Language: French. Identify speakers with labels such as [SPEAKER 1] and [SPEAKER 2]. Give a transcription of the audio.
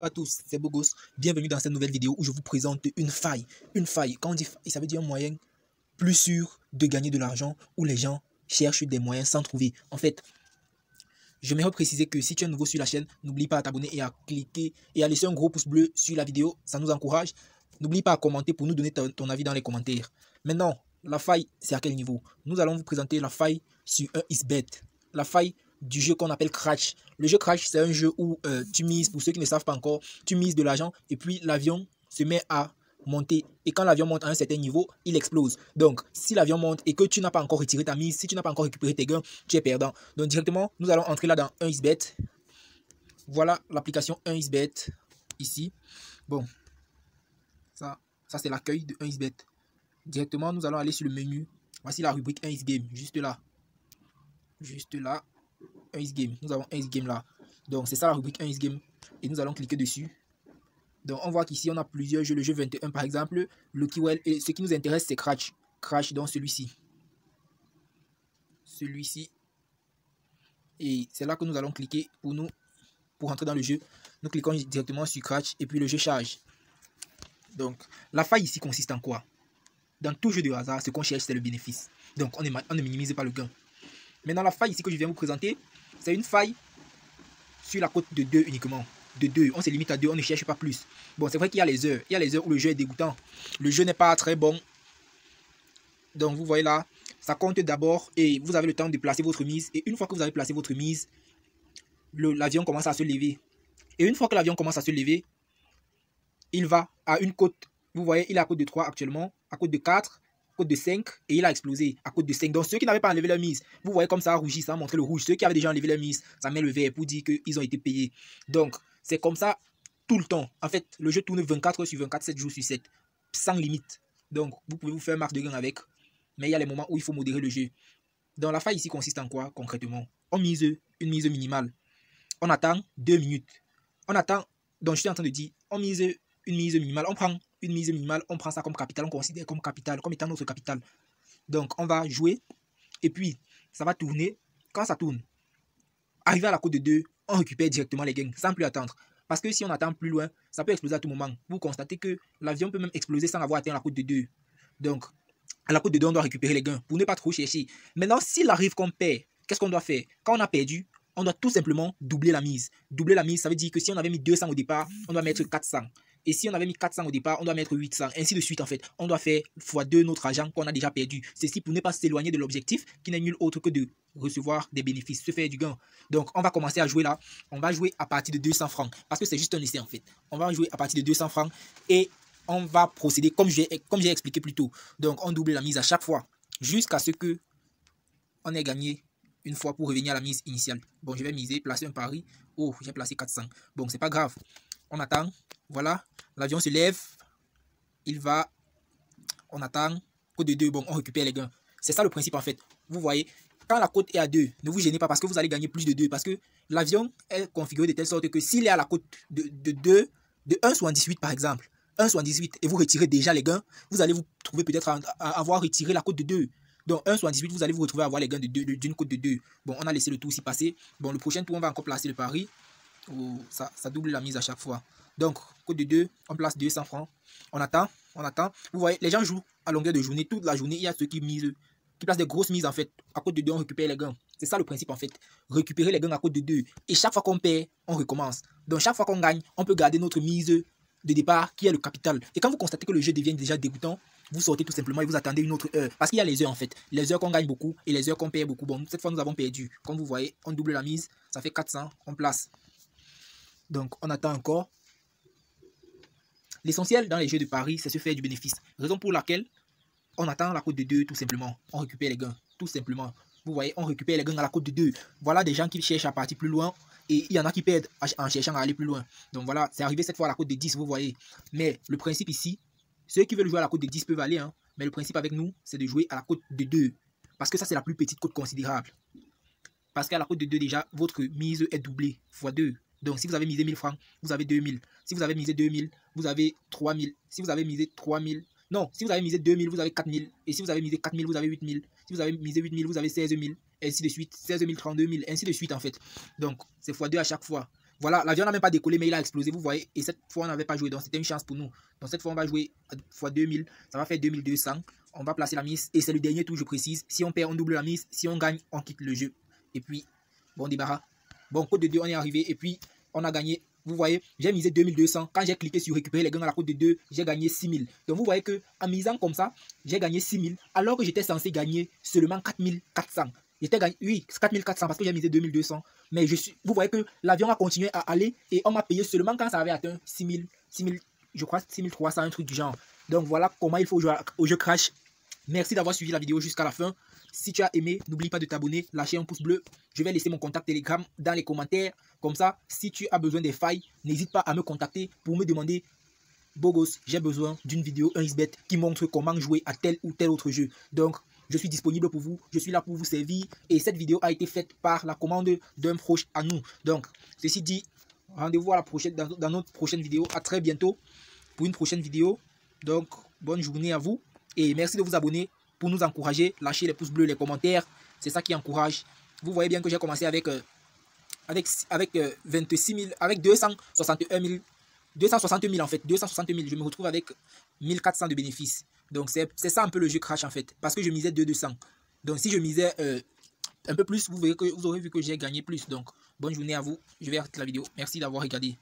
[SPEAKER 1] À tous, c'est Bogos. Bienvenue dans cette nouvelle vidéo où je vous présente une faille. Une faille, quand on dit faille, ça veut dire un moyen plus sûr de gagner de l'argent où les gens cherchent des moyens sans trouver. En fait, j'aimerais préciser que si tu es nouveau sur la chaîne, n'oublie pas à t'abonner et à cliquer et à laisser un gros pouce bleu sur la vidéo. Ça nous encourage. N'oublie pas à commenter pour nous donner ton avis dans les commentaires. Maintenant, la faille, c'est à quel niveau? Nous allons vous présenter la faille sur un XBet. La faille du jeu qu'on appelle Crash. Le jeu Crash, c'est un jeu où tu mises, pour ceux qui ne savent pas encore, tu mises de l'argent et puis l'avion se met à monter. Et quand l'avion monte à un certain niveau, il explose. Donc, si l'avion monte et que tu n'as pas encore retiré ta mise, si tu n'as pas encore récupéré tes gains, tu es perdant. Donc, directement, nous allons entrer là dans 1xBet. Voilà l'application 1xBet ici. Bon, ça c'est l'accueil de 1xBet. Directement, nous allons aller sur le menu. Voici la rubrique 1xGame, juste là. Juste là. 1xGame. Nous avons 1xGame là. Donc, c'est ça la rubrique 1xGame. Et nous allons cliquer dessus. Donc, on voit qu'ici, on a plusieurs jeux. Le jeu 21, par exemple, le Keywell. Et ce qui nous intéresse, c'est Crash. Crash, donc celui-ci. Celui-ci. Et c'est là que nous allons cliquer pour entrer dans le jeu. Nous cliquons directement sur Crash et puis le jeu charge. Donc, la faille ici consiste en quoi? Dans tout jeu de hasard, ce qu'on cherche, c'est le bénéfice. Donc, on ne minimise pas le gain. Maintenant, la faille ici que je viens vous présenter, c'est une faille sur la cote de 2 uniquement. De 2, on se limite à 2, on ne cherche pas plus. Bon, c'est vrai qu'il y a les heures. Il y a les heures où le jeu est dégoûtant. Le jeu n'est pas très bon. Donc, vous voyez là, ça compte d'abord et vous avez le temps de placer votre mise. Et une fois que vous avez placé votre mise, l'avion commence à se lever. Et une fois que l'avion commence à se lever, il va à une cote. Vous voyez, il est à cote de 3 actuellement, à cote de 4, cote de 5, et il a explosé à cote de 5. Donc, ceux qui n'avaient pas enlevé leur mise, vous voyez comme ça a rougi, ça a montré le rouge. Ceux qui avaient déjà enlevé leur mise, ça met le vert pour dire qu'ils ont été payés. Donc, c'est comme ça tout le temps. En fait, le jeu tourne 24 heures sur 24, 7 jours sur 7, sans limite. Donc, vous pouvez vous faire un max de gain avec, mais il y a les moments où il faut modérer le jeu. Donc, la faille ici consiste en quoi concrètement? On mise une mise minimale. On attend 2 minutes. On attend, donc je suis en train de dire, on mise une mise minimale. On prend une mise minimale, on prend ça comme capital, on considère comme capital, comme étant notre capital. Donc, on va jouer et puis, ça va tourner. Quand ça tourne, arrivé à la cote de 2, on récupère directement les gains sans plus attendre. Parce que si on attend plus loin, ça peut exploser à tout moment. Vous constatez que l'avion peut même exploser sans avoir atteint la cote de 2. Donc, à la cote de 2, on doit récupérer les gains pour ne pas trop chercher. Maintenant, s'il arrive qu'on perd, qu'est-ce qu'on doit faire? Quand on a perdu, on doit tout simplement doubler la mise. Doubler la mise, ça veut dire que si on avait mis 200 au départ, on doit mettre 400. Et si on avait mis 400 au départ, on doit mettre 800. Ainsi de suite, en fait. On doit faire x2 notre argent qu'on a déjà perdu. Ceci pour ne pas s'éloigner de l'objectif qui n'est nul autre que de recevoir des bénéfices, se faire du gain. Donc, on va commencer à jouer là. On va jouer à partir de 200 francs. Parce que c'est juste un essai, en fait. On va jouer à partir de 200 francs. Et on va procéder comme j'ai expliqué plus tôt. Donc, on double la mise à chaque fois. Jusqu'à ce que on ait gagné une fois pour revenir à la mise initiale. Bon, je vais miser, placer un pari. Oh, j'ai placé 400. Bon, c'est pas grave. On attend. Voilà. L'avion se lève. Il va. On attend. Cote de 2. Bon, on récupère les gains. C'est ça le principe en fait. Vous voyez, quand la cote est à 2, ne vous gênez pas parce que vous allez gagner plus de 2. Parce que l'avion est configuré de telle sorte que s'il est à la cote de 2, de 1,78 par exemple, 1,78 et vous retirez déjà les gains, vous allez vous trouver peut-être à avoir retiré la cote de 2. Donc 1,78, vous allez vous retrouver à avoir les gains d'une cote de 2. Bon, on a laissé le tour aussi passer. Bon, le prochain tour, on va encore placer le pari. Oh, ça double la mise à chaque fois. Donc, cote de 2, on place 200 francs. On attend, on attend. Vous voyez, les gens jouent à longueur de journée. Toute la journée, il y a ceux qui misent, qui placent des grosses mises en fait. À cote de 2, on récupère les gains. C'est ça le principe en fait. Récupérer les gains à cote de 2. Et chaque fois qu'on perd, on recommence. Donc, chaque fois qu'on gagne, on peut garder notre mise de départ qui est le capital. Et quand vous constatez que le jeu devient déjà dégoûtant, vous sortez tout simplement et vous attendez une autre heure. Parce qu'il y a les heures en fait. Les heures qu'on gagne beaucoup et les heures qu'on perd beaucoup. Bon, cette fois, nous avons perdu. Comme vous voyez, on double la mise. Ça fait 400. On place. Donc, on attend encore. L'essentiel dans les jeux de paris, c'est se faire du bénéfice. Raison pour laquelle on attend la cote de 2 tout simplement. On récupère les gains, tout simplement. Vous voyez, on récupère les gains à la cote de 2. Voilà des gens qui cherchent à partir plus loin. Et il y en a qui perdent en cherchant à aller plus loin. Donc voilà, c'est arrivé cette fois à la cote de 10, vous voyez. Mais le principe ici, ceux qui veulent jouer à la cote de 10 peuvent aller. Hein. Mais le principe avec nous, c'est de jouer à la cote de 2. Parce que ça, c'est la plus petite cote considérable. Parce qu'à la cote de 2, déjà, votre mise est doublée x 2. Donc, si vous avez misé 1000 francs, vous avez 2000. Si vous avez misé 2000, vous avez 3000. Si vous avez misé 3000, non, si vous avez misé 2000, vous avez 4000. Et si vous avez misé 4000, vous avez 8000. Si vous avez misé 8000, vous avez 16000. Ainsi de suite, 16000, 32000, ainsi de suite en fait. Donc, c'est x2 à chaque fois. Voilà, l'avion n'a même pas décollé, mais il a explosé, vous voyez. Et cette fois, on n'avait pas joué, donc c'était une chance pour nous. Donc cette fois, on va jouer fois 2000, ça va faire 2200. On va placer la mise, et c'est le dernier tour, je précise. Si on perd, on double la mise. Si on gagne, on quitte le jeu. Et puis, bon débarras. Bon, côte de 2, on est arrivé, et puis, on a gagné. Vous voyez, j'ai misé 2200. Quand j'ai cliqué sur récupérer les gains à la côte de 2, j'ai gagné 6000. Donc vous voyez que en misant comme ça, j'ai gagné 6000, alors que j'étais censé gagner seulement 4400. J'étais gagné, oui, 4400 parce que j'ai misé 2200. Mais vous voyez que l'avion a continué à aller et on m'a payé seulement quand ça avait atteint 6000, je crois 6300, un truc du genre. Donc voilà comment il faut jouer au jeu Crash. Merci d'avoir suivi la vidéo jusqu'à la fin. Si tu as aimé, n'oublie pas de t'abonner, lâcher un pouce bleu. Je vais laisser mon contact Telegram dans les commentaires. Comme ça, si tu as besoin des failles, n'hésite pas à me contacter pour me demander: Bogos, j'ai besoin d'une vidéo, un XBet qui montre comment jouer à tel ou tel autre jeu. Donc, je suis disponible pour vous, je suis là pour vous servir. Et cette vidéo a été faite par la commande d'un proche à nous. Donc, ceci dit, rendez-vous dans notre prochaine vidéo. À très bientôt pour une prochaine vidéo. Donc, bonne journée à vous. Et merci de vous abonner pour nous encourager. Lâchez les pouces bleus, les commentaires. C'est ça qui encourage. Vous voyez bien que j'ai commencé avec 26 000, avec 261 000. 260 000 en fait, 260 000, je me retrouve avec 1400 de bénéfices. Donc c'est ça un peu le jeu Crash en fait, parce que je misais 200. Donc si je misais un peu plus, vous aurez vu que j'ai gagné plus. Donc bonne journée à vous, je vais arrêter la vidéo. Merci d'avoir regardé.